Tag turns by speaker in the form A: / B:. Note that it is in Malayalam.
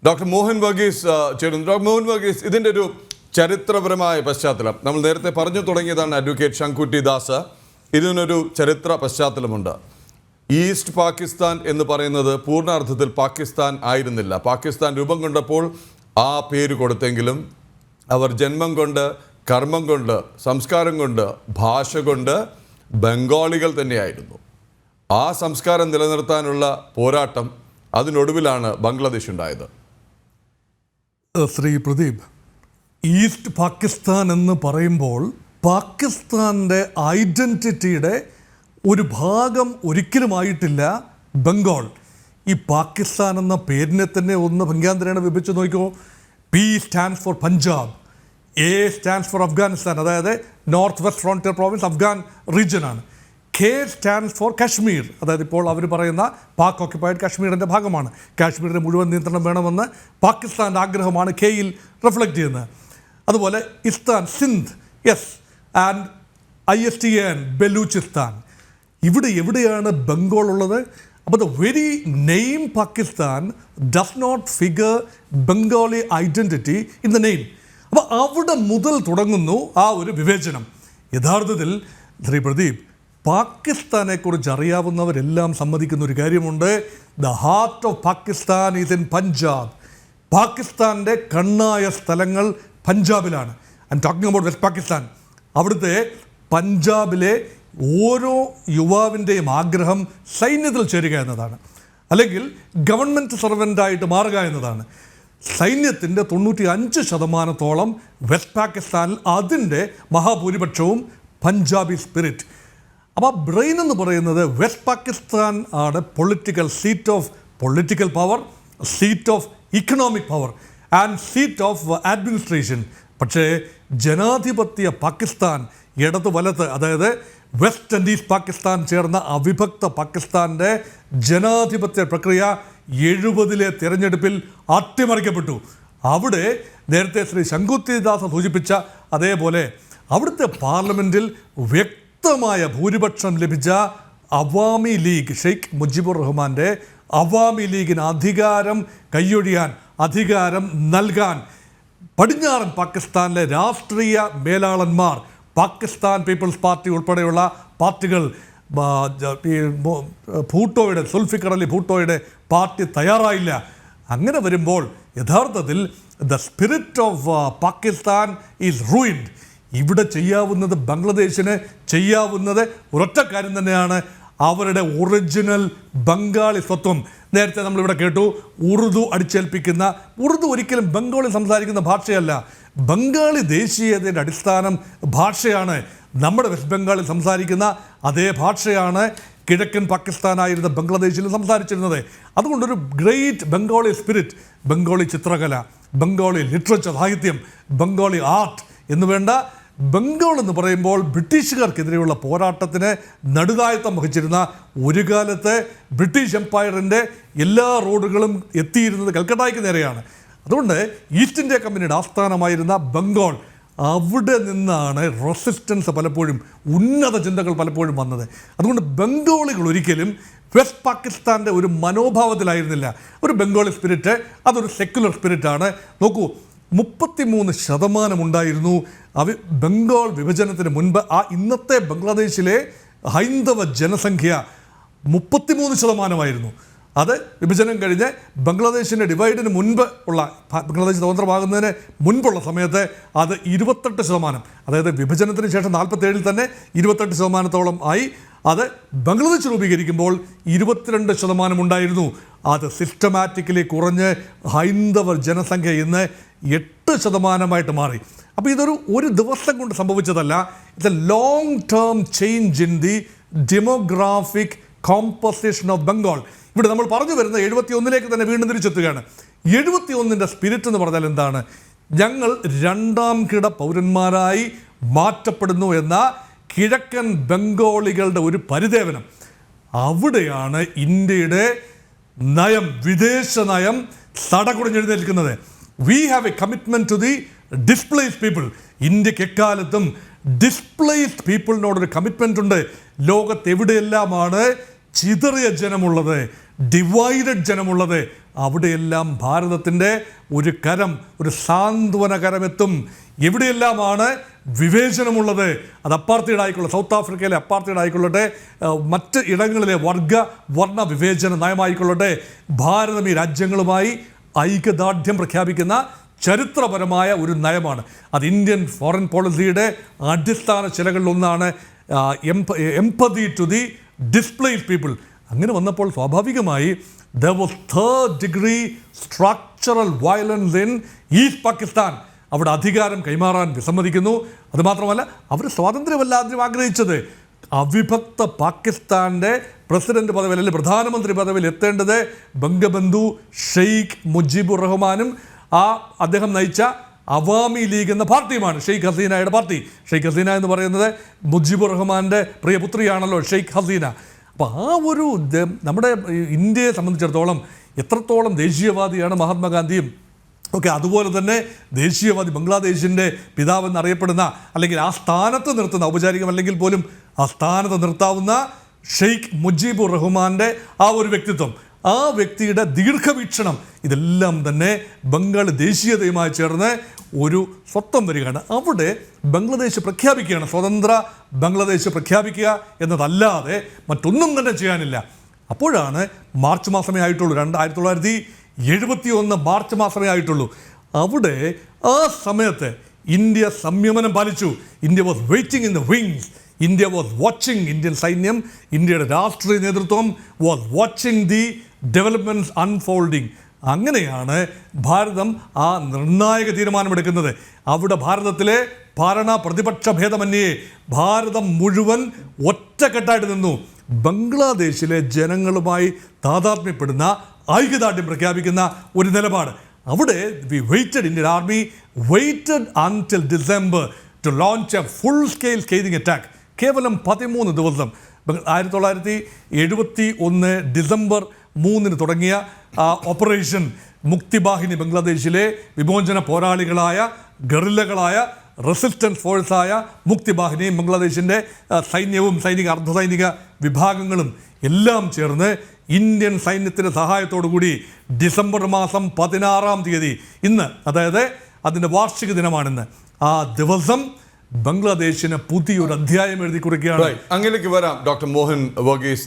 A: ഡോക്ടർ മോഹൻ വർഗീസ് ചേരുന്നു. ഡോക്ടർ മോഹൻ വർഗീസ്, ഇതിൻ്റെ ഒരു ചരിത്രപരമായ പശ്ചാത്തലം നമ്മൾ നേരത്തെ പറഞ്ഞു തുടങ്ങിയതാണ്. അഡ്വക്കേറ്റ് ശങ്കുട്ടി ദാസ്, ഇതിനൊരു ചരിത്ര പശ്ചാത്തലമുണ്ട്. ഈസ്റ്റ് പാകിസ്ഥാൻ എന്ന് പറയുന്നത് പൂർണ്ണാർത്ഥത്തിൽ പാകിസ്ഥാൻ ആയിരുന്നില്ല. പാകിസ്ഥാൻ രൂപം കൊണ്ടപ്പോൾ ആ പേര് കൊടുത്തെങ്കിലും അവർ ജന്മം കൊണ്ട്, കർമ്മം കൊണ്ട്, സംസ്കാരം കൊണ്ട്, ഭാഷ കൊണ്ട് ബംഗാളികൾ തന്നെയായിരുന്നു. ആ സംസ്കാരം നിലനിർത്താനുള്ള പോരാട്ടം, അതിനൊടുവിലാണ് ബംഗ്ലാദേശ് ഉണ്ടായത്.
B: ശ്രീ പ്രദീപ്, ഈസ്റ്റ് പാകിസ്ഥാൻ എന്ന് പറയുമ്പോൾ പാകിസ്ഥാൻ്റെ ഐഡൻറ്റിറ്റിയുടെ ഒരു ഭാഗം ഒരിക്കലുമായിട്ടില്ല ബംഗാൾ. ഈ പാകിസ്ഥാൻ എന്ന പേരിനെ തന്നെ ഒന്ന് ഭംഗ്യാന്തരേണ വിഭജിച്ച് നോക്കിക്കോ. P stands for Punjab, A stands for Afghanistan, അതായത് north west frontier province Afghan റീജിയനാണ്. കെ സ്റ്റാൻഡ്സ് ഫോർ കാശ്മീർ, അതായത് ഇപ്പോൾ അവർ പറയുന്ന പാക് ഓക്യുപ്പൈഡ് കാശ്മീരിൻ്റെ ഭാഗമാണ്. കാശ്മീരിൻ്റെ മുഴുവൻ നിയന്ത്രണം വേണമെന്ന് പാകിസ്ഥാൻ്റെ ആഗ്രഹമാണ് കെയിൽ റിഫ്ലക്റ്റ് ചെയ്യുന്നത്. അതുപോലെ istan, Sindh, yes, and ISTN, Balochistan. ഇവിടെ എവിടെയാണ് ബംഗാൾ ഉള്ളത്? അപ്പോൾ the very name Pakistan does not figure Bengali identity in the name. അപ്പോൾ അവിടെ മുതൽ തുടങ്ങുന്നു ആ ഒരു വിവേചനം. യഥാർത്ഥത്തിൽ ശ്രീ പ്രദീപ്, പാകിസ്ഥാനെക്കുറിച്ച് അറിയാവുന്നവരെല്ലാം സമ്മതിക്കുന്ന ഒരു കാര്യമുണ്ട്. The heart of Pakistan is in Punjab. പാകിസ്ഥാൻ്റെ കണ്ണായ സ്ഥലങ്ങൾ പഞ്ചാബിലാണ്. I'm talking about west Pakistan. അവിടുത്തെ പഞ്ചാബിലെ ഓരോ യുവാവിൻ്റെയും ആഗ്രഹം സൈന്യത്തിൽ ചേരുക എന്നതാണ്, അല്ലെങ്കിൽ ഗവൺമെൻറ് സർവൻ്റായിട്ട് മാറുക എന്നതാണ്. സൈന്യത്തിൻ്റെ 95% വെസ്റ്റ് പാകിസ്ഥാനിൽ, അതിൻ്റെ മഹാഭൂരിപക്ഷവും പഞ്ചാബി സ്പിരിറ്റ്. അപ്പോൾ ആ ബ്രെയിൻ എന്ന് പറയുന്നത് വെസ്റ്റ് പാകിസ്ഥാൻ ആണ് political seat of political power, seat of economic power and seat of administration. പക്ഷേ ജനാധിപത്യ പാകിസ്ഥാൻ, ഇടത് വലത്ത്, അതായത് വെസ്റ്റ് ആൻഡ് ഈസ്റ്റ് പാകിസ്ഥാൻ ചേർന്ന അവിഭക്ത പാകിസ്ഥാൻ്റെ ജനാധിപത്യ പ്രക്രിയ 70-ലെ തിരഞ്ഞെടുപ്പിൽ അട്ടിമറിക്കപ്പെട്ടു. അവിടെ നേരത്തെ ശ്രീ ശങ്കുത്തി ദാസ് സൂചിപ്പിച്ച അതേപോലെ അവിടുത്തെ പാർലമെൻറ്റിൽ വ്യക്തമായ ഭൂരിപക്ഷം ലഭിച്ച അവാമി ലീഗ്, ഷെയ്ഖ് മുജിബുർ റഹ്മാൻ്റെ അവാമി ലീഗിന് അധികാരം കൈയൊഴിയാൻ, അധികാരം നൽകാൻ പടിഞ്ഞാറൻ പാകിസ്ഥാനിലെ രാഷ്ട്രീയ മേലാളന്മാർ, പാകിസ്ഥാൻ പീപ്പിൾസ് പാർട്ടി ഉൾപ്പെടെയുള്ള പാർട്ടികൾ, ഭൂട്ടോയുടെ, സുൽഫിക്കർ അലി ഭൂട്ടോയുടെ പാർട്ടി തയ്യാറായില്ല. അങ്ങനെ വരുമ്പോൾ യഥാർത്ഥത്തിൽ the spirit of Pakistan is ruined. ഇവിടെ ചെയ്യാവുന്നത്, ബംഗ്ലാദേശിന് ചെയ്യാവുന്നത് ഒരൊറ്റ കാര്യം തന്നെയാണ്, അവരുടെ ഒറിജിനൽ ബംഗാളി സ്വത്വം. നേരത്തെ നമ്മളിവിടെ കേട്ടു, ഉറുദു അടിച്ചേൽപ്പിക്കുന്ന, ഉറുദു ഒരിക്കലും ബംഗാളി സംസാരിക്കുന്ന ഭാഷയല്ല. ബംഗാളി ദേശീയതയുടെ അടിസ്ഥാനം ഭാഷയാണ്. നമ്മുടെ വെസ്റ്റ് ബംഗാളിൽ സംസാരിക്കുന്ന അതേ ഭാഷയാണ് കിഴക്കൻ പാകിസ്ഥാനായിരുന്ന ബംഗ്ലാദേശിൽ സംസാരിച്ചിരുന്നത്. അതുകൊണ്ടൊരു ഗ്രേറ്റ് ബംഗാളി സ്പിരിറ്റ്, ബംഗാളി ചിത്രകല, ബംഗാളി ലിറ്ററേച്ചർ, സാഹിത്യം, ബംഗാളി ആർട്ട് എന്ന് വേണ്ട, ബംഗാൾ എന്ന് പറയുമ്പോൾ ബ്രിട്ടീഷുകാർക്കെതിരെയുള്ള പോരാട്ടത്തിന് നടുനായത്വം വഹിച്ചിരുന്ന, ഒരു കാലത്ത് ബ്രിട്ടീഷ് എംപയറിൻ്റെ എല്ലാ റോഡുകളും എത്തിയിരുന്നത് കൽക്കട്ടയ്ക്ക് നേരെയാണ്. അതുകൊണ്ട് ഈസ്റ്റ് ഇന്ത്യ കമ്പനിയുടെ ആസ്ഥാനമായിരുന്ന ബംഗാൾ, അവിടെ നിന്നാണ് റെസിസ്റ്റൻസ് പലപ്പോഴും, ഉന്നത ചിന്തകൾ പലപ്പോഴും വന്നത്. അതുകൊണ്ട് ബംഗാളികൾ ഒരിക്കലും വെസ്റ്റ് പാകിസ്ഥാൻ്റെ ഒരു മനോഭാവത്തിലായിരുന്നില്ല. ഒരു ബംഗാളി സ്പിരിറ്റ്, അതൊരു സെക്യുലർ സ്പിരിറ്റാണ്. നോക്കൂ, 33% ഉണ്ടായിരുന്നു ബംഗാൾ വിഭജനത്തിന് മുൻപ്. ആ ഇന്നത്തെ ബംഗ്ലാദേശിലെ ഹൈന്ദവ ജനസംഖ്യ 33%. അത് വിഭജനം കഴിഞ്ഞ് ബംഗ്ലാദേശിൻ്റെ ഡിവൈഡിന് മുൻപ് ഉള്ള, ബംഗ്ലാദേശ് സ്വതന്ത്രമാകുന്നതിന് മുൻപുള്ള സമയത്ത് അത് 28%. അതായത് വിഭജനത്തിന് ശേഷം 47-ൽ തന്നെ 28% ആയി. അത് ബംഗ്ലാദേശ് രൂപീകരിക്കുമ്പോൾ 22% ഉണ്ടായിരുന്നു. അത് സിസ്റ്റമാറ്റിക്കലി കുറഞ്ഞ് ഹൈന്ദവ ജനസംഖ്യ ഇന്ന് 8% മാറി. അപ്പോൾ ഒരു ദിവസം കൊണ്ട് സംഭവിച്ചതല്ല. It's a long term change in the demographic composition of Bengal. ഇവിടെ നമ്മൾ പറഞ്ഞു വരുന്നത് 71-ലേക്ക് തന്നെ വീണ്ടും തിരിച്ചെത്തുകയാണ്. 71-ൻ്റെ സ്പിരിറ്റ് എന്ന് പറഞ്ഞാൽ എന്താണ്? ഞങ്ങൾ രണ്ടാം കിട പൗരന്മാരായി മാറ്റപ്പെടുന്നു എന്ന കിഴക്കൻ ബംഗാളികളുടെ ഒരു പരിദേവനം. അവിടെയാണ് ഇന്ത്യയുടെ നയം, വിദേശ നയം സടകുടഞ്ഞെഴുന്നേൽക്കുന്നത്. We have a commitment to the displaced people. ഇന്ത്യക്ക് എക്കാലത്തും ഡിസ്പ്ലേസ്ഡ് പീപ്പിളിനോടൊരു കമ്മിറ്റ്മെൻ്റ് ഉണ്ട്. ലോകത്ത് എവിടെയെല്ലാമാണ് ചിതറിയ ജനമുള്ളത്, ഡിവൈഡഡ് ജനമുള്ളത്, അവിടെയെല്ലാം ഭാരതത്തിൻ്റെ ഒരു കരം, ഒരു സാന്ത്വന കരമെത്തും. എവിടെയെല്ലാമാണ് വിവേചനമുള്ളത്, അത് അപ്പാർത്തൈഡ് ആയിക്കൊള്ളട്ടെ, സൗത്ത് ആഫ്രിക്കയിലെ അപ്പാർത്തൈഡ് ആയിക്കൊള്ളട്ടെ, മറ്റ് ഇടങ്ങളിലെ വർണ്ണ വിവേചന നയമായിക്കൊള്ളട്ടെ, ഭാരതം ഈ രാജ്യങ്ങളുമായി ഐക്യദാർഢ്യം പ്രഖ്യാപിക്കുന്ന ചരിത്രപരമായ ഒരു നയമാണ്. അത് ഇന്ത്യൻ ഫോറിൻ പോളിസിയുടെ അടിസ്ഥാന ശിലകളിലൊന്നാണ്. Empathy to the displaced people. അങ്ങനെ വന്നപ്പോൾ സ്വാഭാവികമായി there was third degree structural violence in east Pakistan. അവിടെ അധികാരം കൈമാറാൻ വിസമ്മതിക്കുന്നു. അതുമാത്രമല്ല, അവർ സ്വാതന്ത്ര്യമല്ല ആദ്യം ആഗ്രഹിച്ചത്. അവിഭക്ത പാകിസ്ഥാൻ്റെ പ്രസിഡന്റ് പദവിയിൽ അല്ലെങ്കിൽ പ്രധാനമന്ത്രി പദവിയിൽ എത്തേണ്ടത് ബംഗബന്ധു ഷെയ്ഖ് മുജീബുർ റഹ്മാനും അദ്ദേഹം നയിച്ച അവാമി ലീഗ് എന്ന പാർട്ടിയുമാണ്, ഷെയ്ഖ് ഹസീനയുടെ പാർട്ടി. ഷെയ്ഖ് ഹസീന എന്ന് പറയുന്നത് മുജീബുർ റഹ്മാൻ്റെ പ്രിയപുത്രിയാണല്ലോ ഷെയ്ഖ് ഹസീന. അപ്പോൾ ഒരു നമ്മുടെ ഇന്ത്യയെ സംബന്ധിച്ചിടത്തോളം എത്രത്തോളം ദേശീയവാദിയാണ് മഹാത്മാഗാന്ധിയും ഒക്കെ, അതുപോലെ തന്നെ ദേശീയവാദി ബംഗ്ലാദേശിൻ്റെ പിതാവെന്നറിയപ്പെടുന്ന, അല്ലെങ്കിൽ ആ സ്ഥാനത്ത് നിർത്തുന്ന, ഔപചാരികമല്ലെങ്കിൽ പോലും ആ സ്ഥാനത്ത് നിർത്താവുന്ന ഷെയ്ഖ് മുജീബുർ റഹ്മാൻ്റെ ഒരു വ്യക്തിത്വം, ആ വ്യക്തിയുടെ ദീർഘവീക്ഷണം, ഇതെല്ലാം തന്നെ ബംഗാൾ ദേശീയതയുമായി ചേർന്ന് ഒരു സ്വത്വം വരികയാണ്. അവിടെ ബംഗ്ലാദേശ് പ്രഖ്യാപിക്കുകയാണ്, സ്വതന്ത്ര ബംഗ്ലാദേശ് പ്രഖ്യാപിക്കുക എന്നതല്ലാതെ മറ്റൊന്നും തന്നെ ചെയ്യാനില്ല. അപ്പോഴാണ് മാർച്ച് മാസമേ ആയിട്ടുള്ളൂ, 1971 മാർച്ച് മാസമേ ആയിട്ടുള്ളൂ. അവിടെ ആ സമയത്ത് ഇന്ത്യ സംയമനം പാലിച്ചു. India was waiting in the wings. India was watching, Indian സൈന്യം, ഇന്ത്യയുടെ രാഷ്ട്രീയ നേതൃത്വം was watching the developments unfolding. അങ്ങനെയാണ് ഭാരതം ആ നിർണായക തീരുമാനമെടുക്കുന്നത്. അവിടെ ഭാരതത്തിലെ ഭരണ പ്രതിപക്ഷ ഭേദമന്യേ ഭാരതം മുഴുവൻ ഒറ്റക്കെട്ടായിട്ട് നിന്നു. ബംഗ്ലാദേശിലെ ജനങ്ങളുമായി താതാത്മ്യപ്പെടുന്ന, ഐക്യദാർഢ്യം പ്രഖ്യാപിക്കുന്ന ഒരു നിലപാട്. അവിടെ Indian army waited until December to launch a full scale scaling attack. കേവലം 13 ദിവസം, 1971 ഡിസംബർ 3 തുടങ്ങിയ ഓപ്പറേഷൻ മുക്തിബാഹിനി, ബംഗ്ലാദേശിലെ വിമോചന പോരാളികളായ ഗറില്ലകളായ റെസിസ്റ്റൻസ് ഫോഴ്സായ മുക്തിബാഹിനിയും ബംഗ്ലാദേശിൻ്റെ സൈന്യവും സൈനിക അർദ്ധസൈനിക വിഭാഗങ്ങളും എല്ലാം ചേർന്ന് ഇന്ത്യൻ സൈന്യത്തിൻ്റെ സഹായത്തോടുകൂടി ഡിസംബർ മാസം 16-ാം തീയതി, ഇന്ന്, അതായത് അതിൻ്റെ വാർഷിക ദിനമാണിന്ന്, ആ ദിവസം ബംഗ്ലാദേശിന് പുതിയൊരു അധ്യായം എഴുതി കുറിക്കുകയാണ്.
A: അങ്ങനെയൊക്കെ വരാം ഡോക്ടർ മോഹൻ വർഗീസ്.